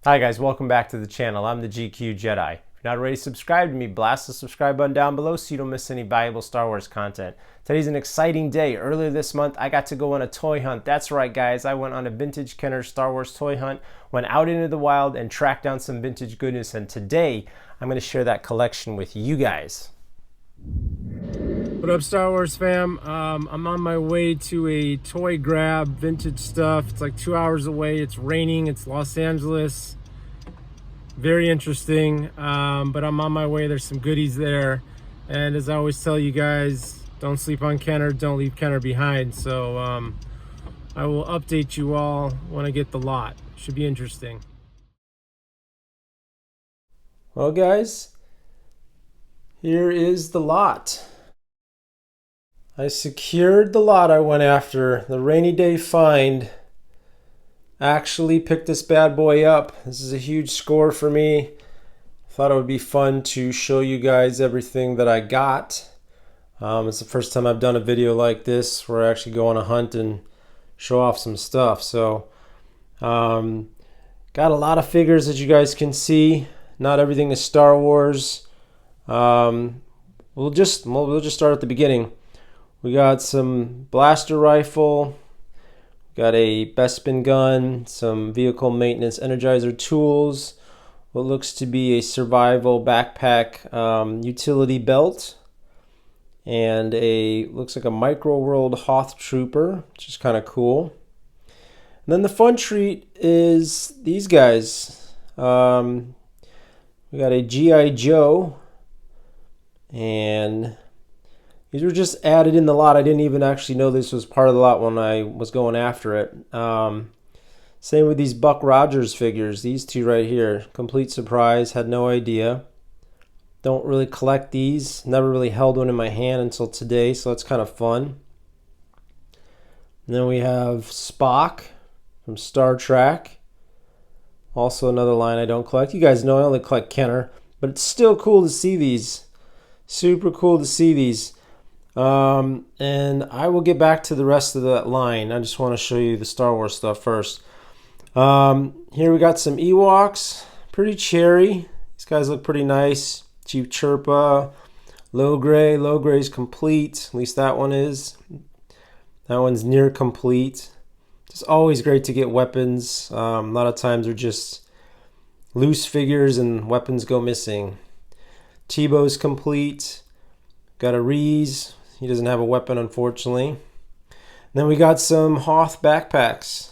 Hi guys, welcome back to the channel. I'm the GQ Jedi. If you're not already subscribed to me, blast the subscribe button down below so you don't miss any valuable Star Wars content. Today's an exciting day. Earlier this month, I got to go on a toy hunt. That's right guys, I went on a vintage Kenner Star Wars toy hunt, went out into the wild and tracked down some vintage goodness, and today I'm going to share that collection with you guys. What up, Star Wars fam? I'm on my way to a toy grab, vintage stuff. It's like 2 hours away. It's raining. It's Los Angeles. Very interesting, but I'm on my way. There's some goodies there. And as I always tell you guys, don't sleep on Kenner. Don't leave Kenner behind. So I will update you all when I get the lot. Should be interesting. Well, guys, here is the lot. I secured the lot I went after. The rainy day find. Actually picked this bad boy up. This is a huge score for me. Thought it would be fun to show you guys everything that I got. It's the first time I've done a video like this where I actually go on a hunt and show off some stuff. So got a lot of figures that you guys can see. Not everything is Star Wars. We'll just start at the beginning. We got some blaster rifle, got a Bespin gun, some vehicle maintenance energizer tools, what looks to be a survival backpack utility belt, and looks like a micro world Hoth trooper, which is kind of cool. And then the fun treat is these guys. We got a G.I. Joe, and these were just added in the lot. I didn't even actually know this was part of the lot when I was going after it. Same with these Buck Rogers figures. These two right here. Complete surprise. Had no idea. Don't really collect these. Never really held one in my hand until today, so that's kind of fun. And then we have Spock from Star Trek. Also another line I don't collect. You guys know I only collect Kenner, but it's still cool to see these. Super cool to see these. And I will get back to the rest of that line. I just want to show you the Star Wars stuff first. Here we got some Ewoks, pretty cherry. These guys look pretty nice. Chief Chirpa, low gray's complete. At least that one is. That one's near complete. It's always great to get weapons. A lot of times they're just loose figures and weapons go missing. Tebow's complete. Got a Reese. He doesn't have a weapon, unfortunately. Then we got some Hoth backpacks.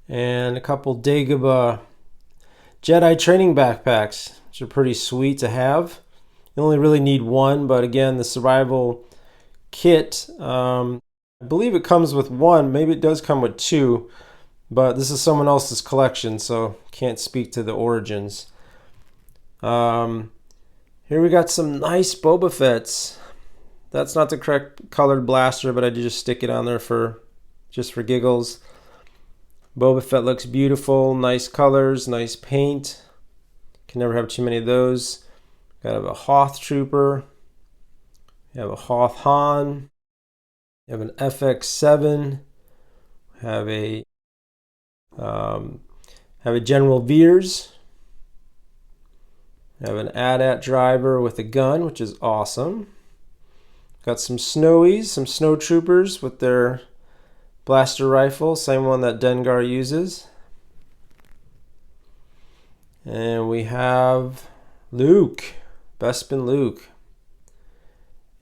And a couple Dagobah Jedi training backpacks, which are pretty sweet to have. You only really need one, but again, the survival kit, I believe it comes with one. Maybe it does come with two, but this is someone else's collection, so can't speak to the origins. Here we got some nice Boba Fett's. That's not the correct colored blaster, but I did just stick it on there just for giggles. Boba Fett looks beautiful, nice colors, nice paint. Can never have too many of those. Got a Hoth trooper. You have a Hoth Han. You have an FX7. Have a General Veers. I have an AT-AT driver with a gun, which is awesome. Got some Snowies, some snow troopers with their blaster rifle, same one that Dengar uses. And we have Luke, Bespin Luke,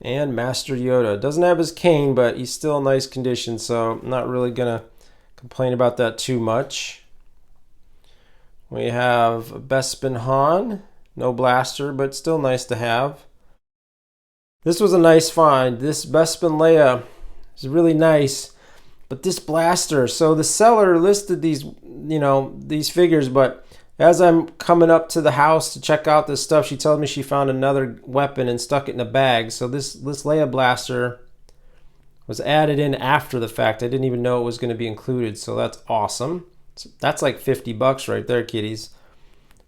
and Master Yoda. Doesn't have his cane, but he's still in nice condition, so I'm not really gonna complain about that too much. We have Bespin Han. No blaster, but still nice to have. This was a nice find. This Bespin Leia is really nice, but this blaster. So the seller listed these, these figures, but as I'm coming up to the house to check out this stuff, she told me she found another weapon and stuck it in a bag. So this Leia blaster was added in after the fact. I didn't even know it was going to be included, so that's awesome. So that's like $50 right there, kiddies.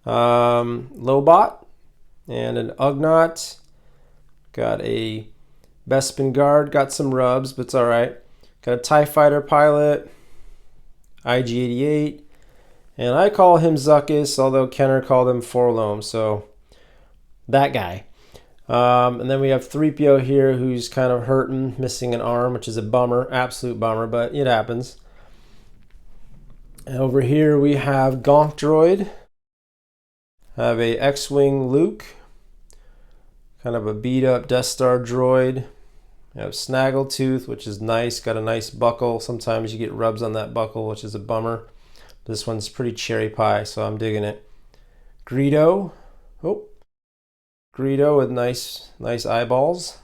Lobot and an Ugnaught. Got a Bespin guard. Got some rubs, but it's alright. Got a TIE fighter pilot. IG-88. And I call him Zuckus, although Kenner called him Forlome, so that guy. And then we have 3PO here, who's kind of hurting, missing an arm, which is a bummer, absolute bummer, but it happens. And over here we have Gonk Droid. Have a X-Wing Luke. Kind of a beat up Death Star droid. We have Snaggletooth, which is nice, got a nice buckle. Sometimes you get rubs on that buckle, which is a bummer. This one's pretty cherry pie, so I'm digging it. Greedo. Oh. Greedo with nice eyeballs.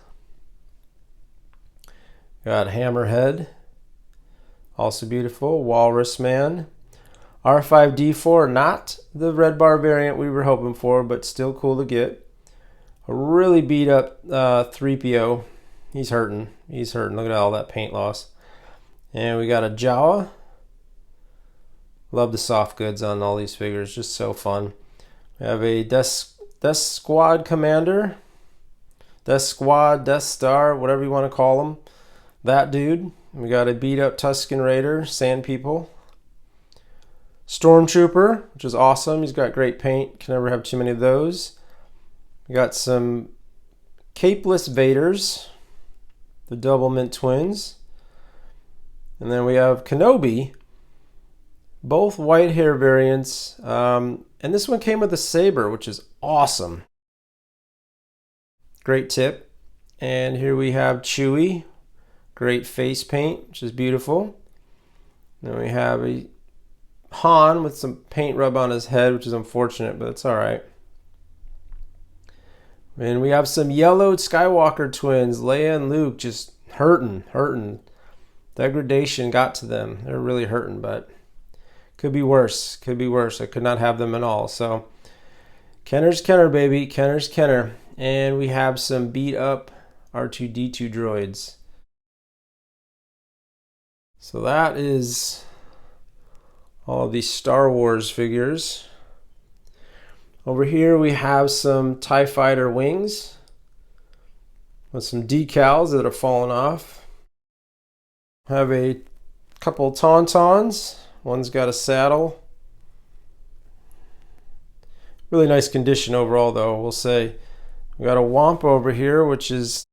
Got Hammerhead. Also beautiful. Walrus Man. R5D4, not the red bar variant we were hoping for, but still cool to get. A really beat up 3PO. He's hurting. He's hurting. Look at all that paint loss. And we got a Jawa. Love the soft goods on all these figures. Just so fun. We have a Death Squad Commander. Death Squad, Death Star, whatever you want to call them. That dude. We got a beat up Tusken Raider, Sand People. Stormtrooper, which is awesome. He's got great paint. Can never have too many of those. We got some capeless Vaders, the Double Mint Twins. And then we have Kenobi, both white hair variants. And this one came with a saber, which is awesome. Great tip. And here we have Chewie, great face paint, which is beautiful. Then we have a Han with some paint rub on his head, which is unfortunate, but it's all right. And we have some yellowed Skywalker twins, Leia and Luke, just hurting. Degradation got to them. They're really hurting, but could be worse. Could be worse. I could not have them at all. So Kenner's Kenner, baby. Kenner's Kenner. And we have some beat up R2-D2 droids. So that is all of these Star Wars figures. Over here we have some TIE Fighter wings with some decals that have fallen off. Have a couple Tauntauns. One's got a saddle. Really nice condition overall though, we'll say. We got a Wampa over here, which is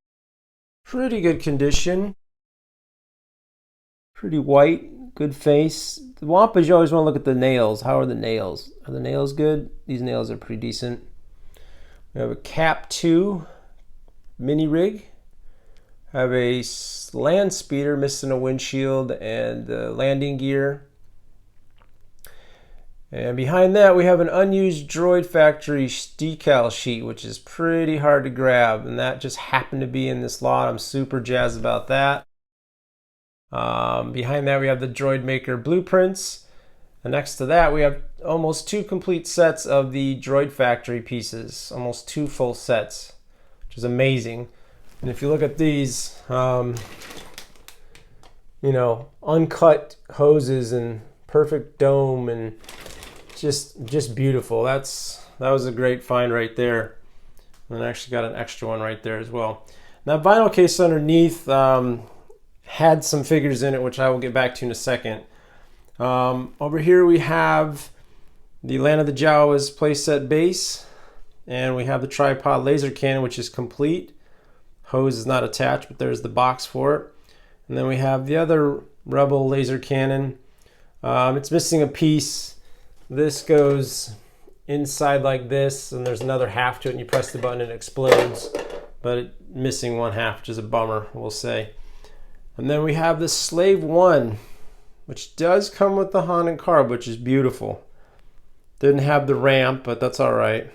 pretty good condition. Pretty white, good face. The Wampas, you always want to look at the nails. How are the nails? Are the nails good? These nails are pretty decent. We have a Cap 2 mini rig. Have a land speeder missing a windshield and landing gear. And behind that we have an unused Droid Factory decal sheet, which is pretty hard to grab. And that just happened to be in this lot. I'm super jazzed about that. Behind that we have the Droid Maker blueprints, and next to that we have almost 2 complete sets of the Droid Factory pieces, almost 2 full sets, which is amazing. And if you look at these, you know, uncut hoses and perfect dome and just beautiful. That was a great find right there. And I actually got an extra one right there as well. Now vinyl case underneath had some figures in it, which I will get back to in a second. Over here we have the Land of the Jawas playset base, and we have the tripod laser cannon, which is complete. Hose is not attached, but there's the box for it. And then we have the other Rebel laser cannon. It's missing a piece. This goes inside like this, and there's another half to it, and you press the button and it explodes, but it's missing one half, which is a bummer, we'll say. And then we have the Slave 1, which does come with the Han and Carb, which is beautiful. Didn't have the ramp, but that's all right.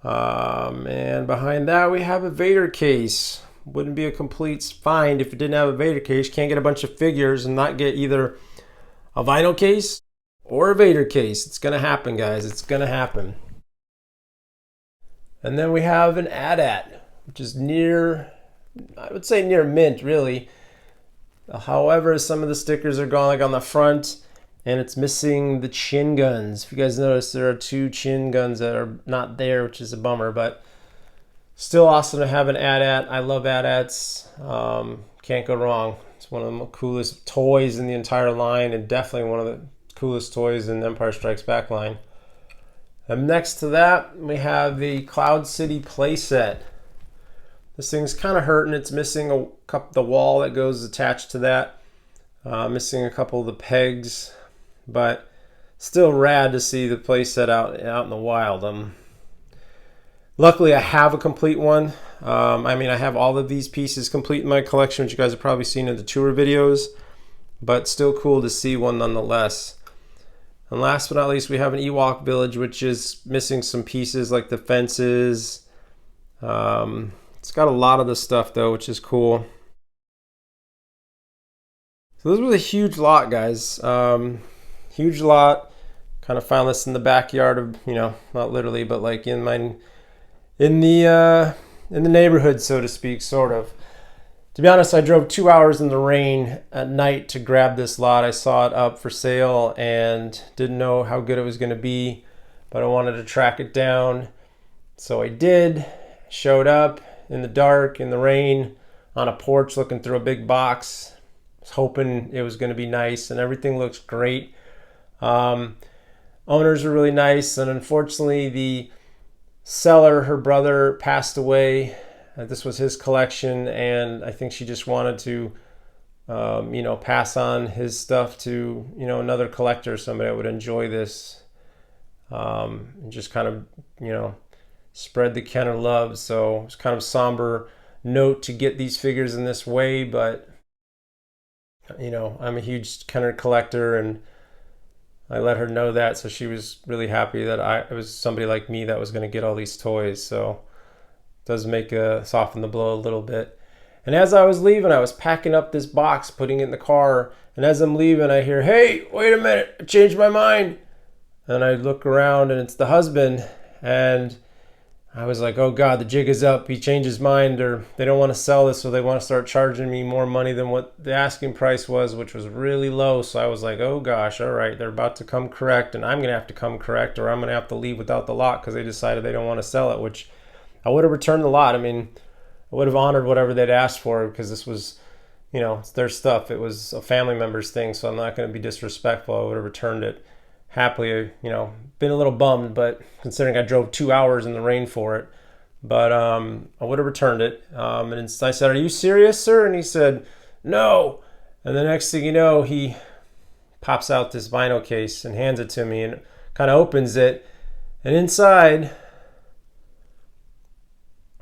And behind that we have a Vader case. Wouldn't be a complete find if it didn't have a Vader case. Can't get a bunch of figures and not get either a vinyl case or a Vader case. It's gonna happen, guys. It's gonna happen. And then we have an AT-AT, which is near, I would say near mint, really. However, some of the stickers are gone, like on the front, and it's missing the chin guns. If you guys notice, there are 2 chin guns that are not there, which is a bummer, but still awesome to have an AT-AT. I love AT-ATs. Can't go wrong. It's one of the coolest toys in the entire line, and definitely one of the coolest toys in Empire Strikes Back line. And next to that, we have the Cloud City playset. This thing's kind of hurting. It's missing the wall that goes attached to that. Missing a couple of the pegs, but still rad to see the playset out in the wild. Luckily, I have a complete one. I mean, I have all of these pieces complete in my collection, which you guys have probably seen in the tour videos, but still cool to see one nonetheless. And last but not least, we have an Ewok village, which is missing some pieces like the fences. It's got a lot of the stuff though, which is cool. So this was a huge lot, guys. Huge lot. Kind of found this in the backyard of, you know, not literally, but like in the neighborhood, so to speak, sort of. To be honest, I drove 2 hours in the rain at night to grab this lot. I saw it up for sale and didn't know how good it was going to be, but I wanted to track it down. So I did. Showed up in the dark, in the rain, on a porch looking through a big box. Was hoping it was going to be nice, and everything looks great. Owners are really nice, and unfortunately the seller, her brother, passed away. This was his collection, and I think she just wanted to, you know, pass on his stuff to, you know, another collector, somebody that would enjoy this, and just kind of, you know, spread the Kenner love. So it's kind of somber note to get these figures in this way, but, you know, I'm a huge Kenner collector, and I let her know that, so she was really happy that it was somebody like me that was going to get all these toys. So does make soften the blow a little bit. And as I was leaving, I was packing up this box, putting it in the car, and as I'm leaving, I hear, "Hey, wait a minute, I changed my mind." And I look around, and it's the husband, and I was like, oh God, the jig is up. He changed his mind, or they don't want to sell this, so they want to start charging me more money than what the asking price was, which was really low. So I was like, oh gosh, all right, they're about to come correct, and I'm going to have to come correct, or I'm going to have to leave without the lot because they decided they don't want to sell it, which I would have returned the lot. I mean, I would have honored whatever they'd asked for, because this was, you know, it's their stuff. It was a family member's thing, so I'm not going to be disrespectful. I would have returned it happily. You know, been a little bummed, but considering I drove 2 hours in the rain for it, but I would have returned it. And I said, "Are you serious, sir?" And he said, "No." And the next thing you know, he pops out this vinyl case and hands it to me, and kind of opens it, and inside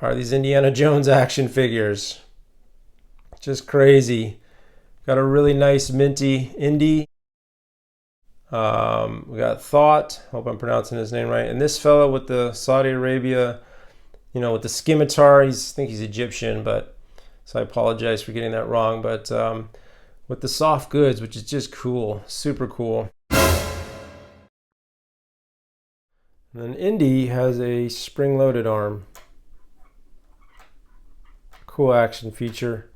are these Indiana Jones action figures. Just crazy. Got a really nice minty Indy. We got Thought. Hope I'm pronouncing his name right. And this fellow with the Saudi Arabia, you know, with the scimitar. I think he's Egyptian, but so I apologize for getting that wrong. But with the soft goods, which is just cool, super cool. And then Indy has a spring-loaded arm. Cool action feature.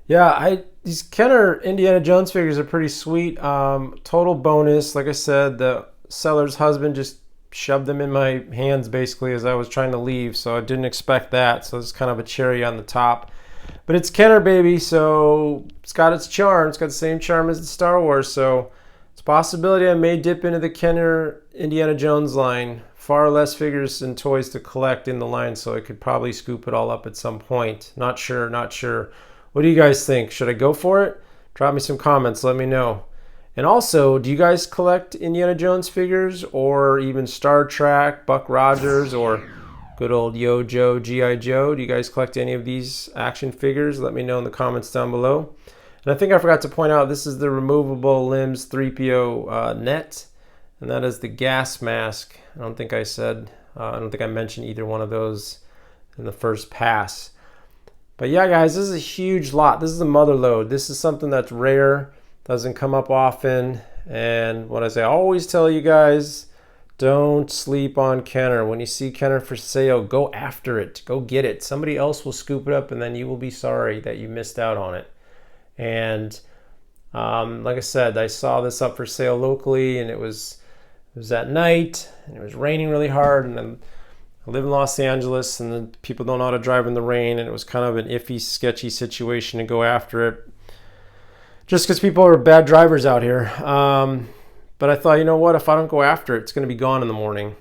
Yeah, these Kenner Indiana Jones figures are pretty sweet. Total bonus. Like I said, the seller's husband just shoved them in my hands basically as I was trying to leave, so I didn't expect that. So it's kind of a cherry on the top. But it's Kenner, baby, so it's got its charm. It's got the same charm as the Star Wars, so it's a possibility I may dip into the Kenner Indiana Jones line. Far less figures and toys to collect in the line, so I could probably scoop it all up at some point. Not sure. What do you guys think? Should I go for it? Drop me some comments, let me know. And also, do you guys collect Indiana Jones figures, or even Star Trek, Buck Rogers, or good old Yo-Jo, G.I. Joe? Do you guys collect any of these action figures? Let me know in the comments down below. And I think I forgot to point out, this is the removable limbs 3PO net, and that is the gas mask. I don't think I mentioned either one of those in the first pass. But yeah, guys, this is a huge lot. This is a Motherlode. This is something that's rare, doesn't come up often. And what I always tell you guys, don't sleep on Kenner. When you see Kenner for sale, go after it. Go get it. Somebody else will scoop it up, and then you will be sorry that you missed out on it. And like I said, I saw this up for sale locally, and it was at night, and it was raining really hard, and then I live in Los Angeles, and the people don't know how to drive in the rain, and it was kind of an iffy, sketchy situation to go after it, just because people are bad drivers out here. But I thought, you know what? If I don't go after it, it's going to be gone in the morning.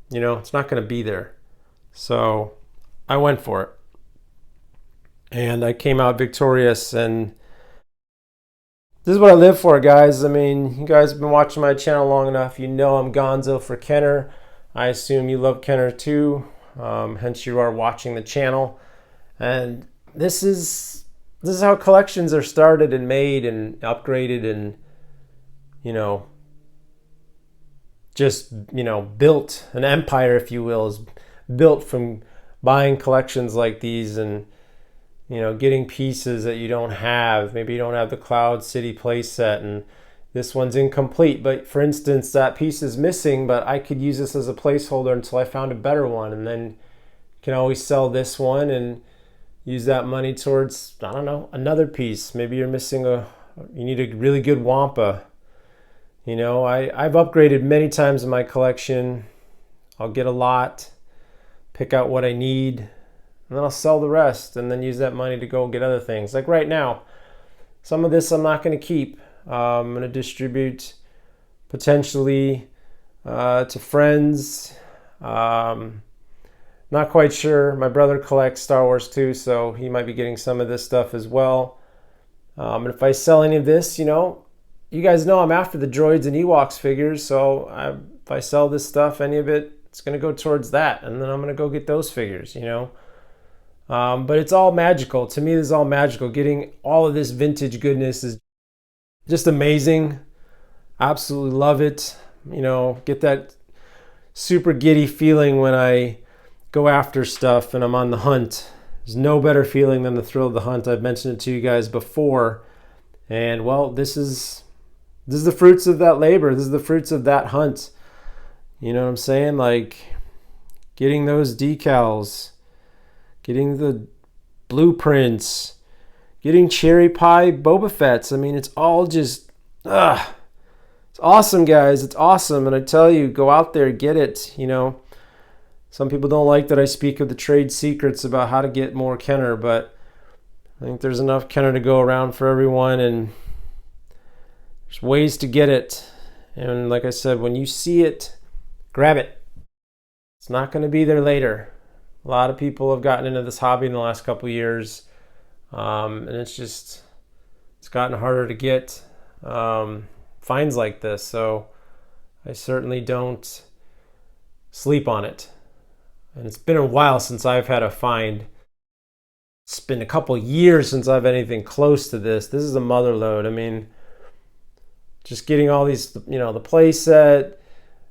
You know, it's not going to be there. So I went for it. And I came out victorious. And this is what I live for, guys. I mean, you guys have been watching my channel long enough. You know I'm gonzo for Kenner. I assume you love Kenner too. Hence you are watching the channel. And this is how collections are started and made and upgraded and, you know, just, you know, built. An empire, if you will, is built from buying collections like these and, you know, getting pieces that you don't have. Maybe you don't have the Cloud City playset and this one's incomplete. But for instance, that piece is missing, but I could use this as a placeholder until I found a better one. And then you can always sell this one and use that money towards, I don't know, another piece. Maybe you're missing you need a really good Wampa. You know, I've upgraded many times in my collection. I'll get a lot, pick out what I need, and then I'll sell the rest and then use that money to go get other things. Like right now, some of this I'm not going to keep. I'm going to distribute potentially to friends. Not quite sure. My brother collects Star Wars too, so he might be getting some of this stuff as well. And if I sell any of this, you know, you guys know I'm after the droids and Ewoks figures, so if I sell this stuff, any of it, it's going to go towards that, and then I'm going to go get those figures, you know. But it's all magical. To me, this is all magical. Getting all of this vintage goodness is just amazing. Absolutely love it. You know, get that super giddy feeling when I go after stuff and I'm on the hunt. There's no better feeling than the thrill of the hunt. I've mentioned it to you guys before. And well, this is the fruits of that labor. This is the fruits of that hunt. You know what I'm saying? Like getting those decals, getting the blueprints, getting cherry pie Boba Fett's. I mean, it's all just, it's awesome, guys. It's awesome. And I tell you, go out there, get it. You know, some people don't like that I speak of the trade secrets about how to get more Kenner, but I think there's enough Kenner to go around for everyone, and there's ways to get it. And like I said, when you see it, grab it. It's not going to be there later. A lot of people have gotten into this hobby in the last couple of years, and it's gotten harder to get finds like this. So I certainly don't sleep on it. And it's been a while since I've had a find. It's been a couple years since I've had anything close to this. This is a Motherlode. I mean, just getting all these, you know, the play set.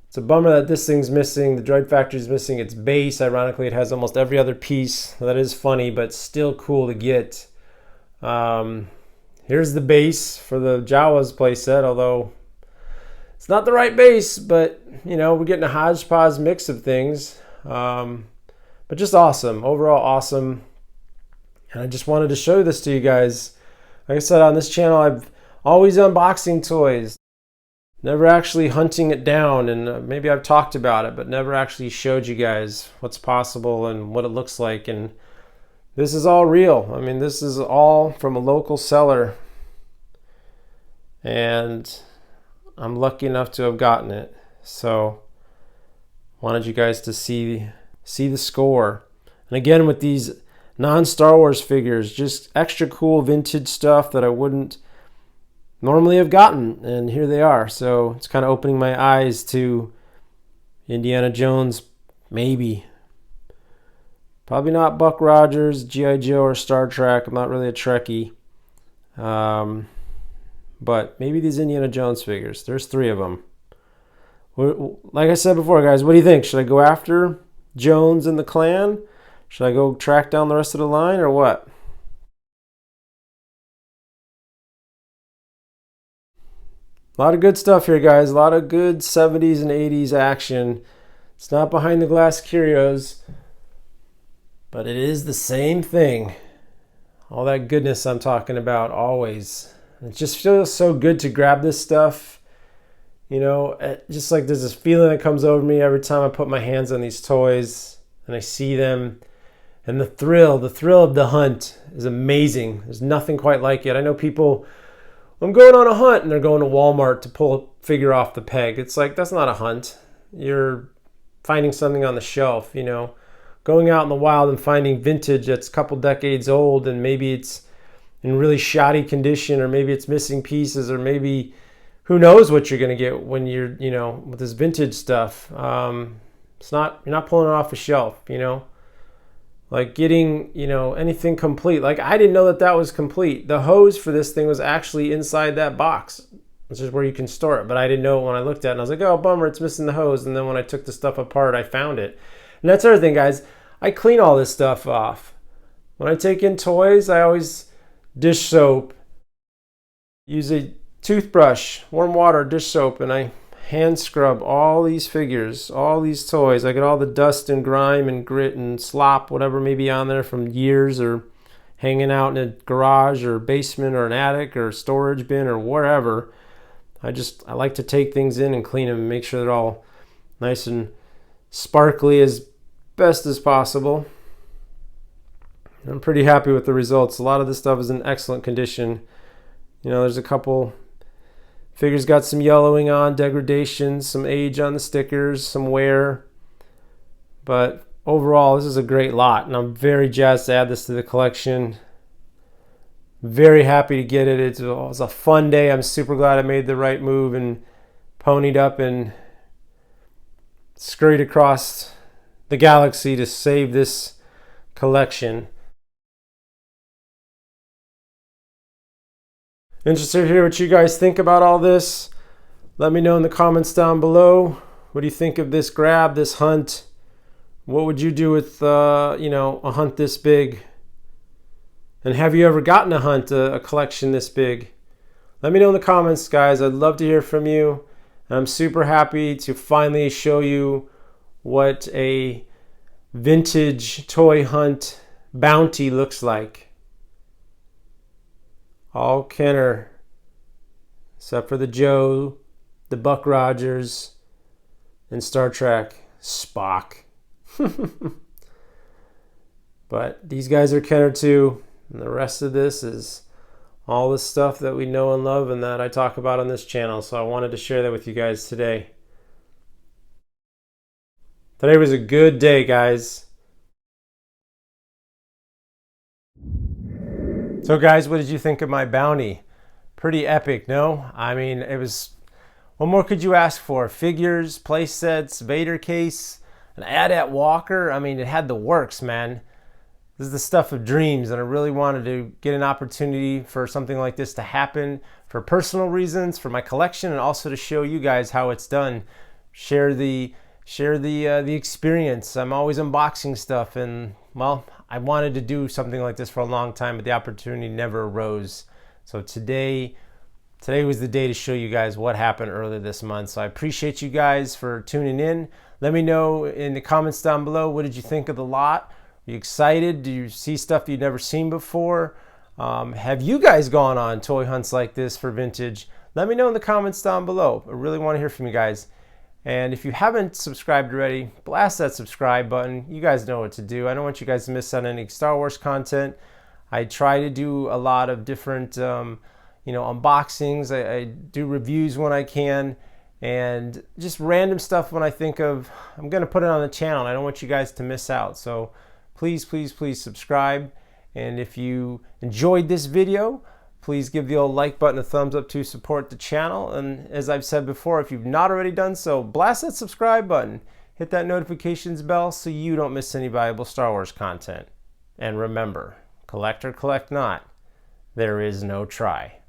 It's a bummer that this thing's missing. The Droid Factory is missing its base. Ironically, it has almost every other piece. That is funny, but still cool to get. Here's the base for the Jawa's playset, although it's not the right base, but, you know, we're getting a hodgepodge mix of things. But just awesome. Overall awesome. And I just wanted to show this to you guys. Like I said, on this channel, I've always unboxing toys. Never actually hunting it down, and maybe I've talked about it, but never actually showed you guys what's possible and what it looks like. And this is all real. I mean, this is all from a local seller, and I'm lucky enough to have gotten it. So wanted you guys to see the score. And again, with these non-Star Wars figures, just extra cool vintage stuff that I wouldn't normally have gotten, and here they are. So it's kind of opening my eyes to Indiana Jones, maybe. Probably not Buck Rogers, G.I. Joe, or Star Trek. I'm not really a Trekkie. But maybe these Indiana Jones figures. There's 3 of them. Like I said before, guys, what do you think? Should I go after Jones and the clan? Should I go track down the rest of the line, or what? A lot of good stuff here, guys. A lot of good 70s and 80s action. It's not behind the glass curios, but it is the same thing. All that goodness I'm talking about always. It just feels so good to grab this stuff. You know, just like there's this feeling that comes over me every time I put my hands on these toys and I see them. And the thrill of the hunt is amazing. There's nothing quite like it. I know people I'm going on a hunt, and they're going to Walmart to pull a figure off the peg. It's like, that's not a hunt. You're finding something on the shelf, you know. Going out in the wild and finding vintage that's a couple decades old, and maybe it's in really shoddy condition, or maybe it's missing pieces, or maybe who knows what you're going to get when you're, you know, with this vintage stuff. It's not, you're not pulling it off a shelf, you know. Like getting, you know, anything complete. Like I didn't know that that was complete. The hose for this thing was actually inside that box, which is where you can store it. But I didn't know when I looked at it, and I was like, oh, bummer, it's missing the hose. And then when I took the stuff apart, I found it. And that's the other thing, guys. I clean all this stuff off. When I take in toys, I always dish soap, use a toothbrush, warm water, dish soap, and I hand scrub all these figures, all these toys. I get all the dust and grime and grit and slop, whatever may be on there from years or hanging out in a garage or basement or an attic or storage bin or wherever. I like to take things in and clean them and make sure they're all nice and sparkly as best as possible. I'm pretty happy with the results. A lot of this stuff is in excellent condition. You know, there's a couple figures got some yellowing on, degradation, some age on the stickers, some wear. But overall, this is a great lot, and I'm very jazzed to add this to the collection. Very happy to get it. It was a fun day. I'm super glad I made the right move and ponied up and scurried across the galaxy to save this collection. Interested to hear what you guys think about all this. Let me know in the comments down below. What do you think of this grab, this hunt? What would you do with, you know, a hunt this big? And have you ever gotten a hunt, a collection this big? Let me know in the comments, guys. I'd love to hear from you. And I'm super happy to finally show you what a vintage toy hunt bounty looks like. All Kenner, except for the Joe, the Buck Rogers, and Star Trek, Spock. But these guys are Kenner too, and the rest of this is all the stuff that we know and love and that I talk about on this channel, so I wanted to share that with you guys today. Today was a good day, guys. So guys, what did you think of my bounty? Pretty epic, no? I mean, it was, what more could you ask for? Figures, play sets, Vader case, an AT-AT walker. I mean, it had the works, man. This is the stuff of dreams, and I really wanted to get an opportunity for something like this to happen for personal reasons, for my collection, and also to show you guys how it's done. Share the experience. I'm always unboxing stuff, and well, I wanted to do something like this for a long time, but the opportunity never arose. So today was the day to show you guys what happened earlier this month. So I appreciate you guys for tuning in. Let me know in the comments down below, what did you think of the lot? Are you excited? Do you see stuff you've never seen before? Have you guys gone on toy hunts like this for vintage? Let me know in the comments down below. I really want to hear from you guys. And if you haven't subscribed already, blast that subscribe button. You guys know what to do. I don't want you guys to miss out on any Star Wars content. I try to do a lot of different, you know, unboxings. I do reviews when I can, and just random stuff when I think of. I'm going to put it on the channel, and I don't want you guys to miss out. So please, please, please subscribe. And if you enjoyed this video, please give the old like button a thumbs up to support the channel. And as I've said before, if you've not already done so, blast that subscribe button. Hit that notifications bell so you don't miss any valuable Star Wars content. And remember, collect or collect not, there is no try.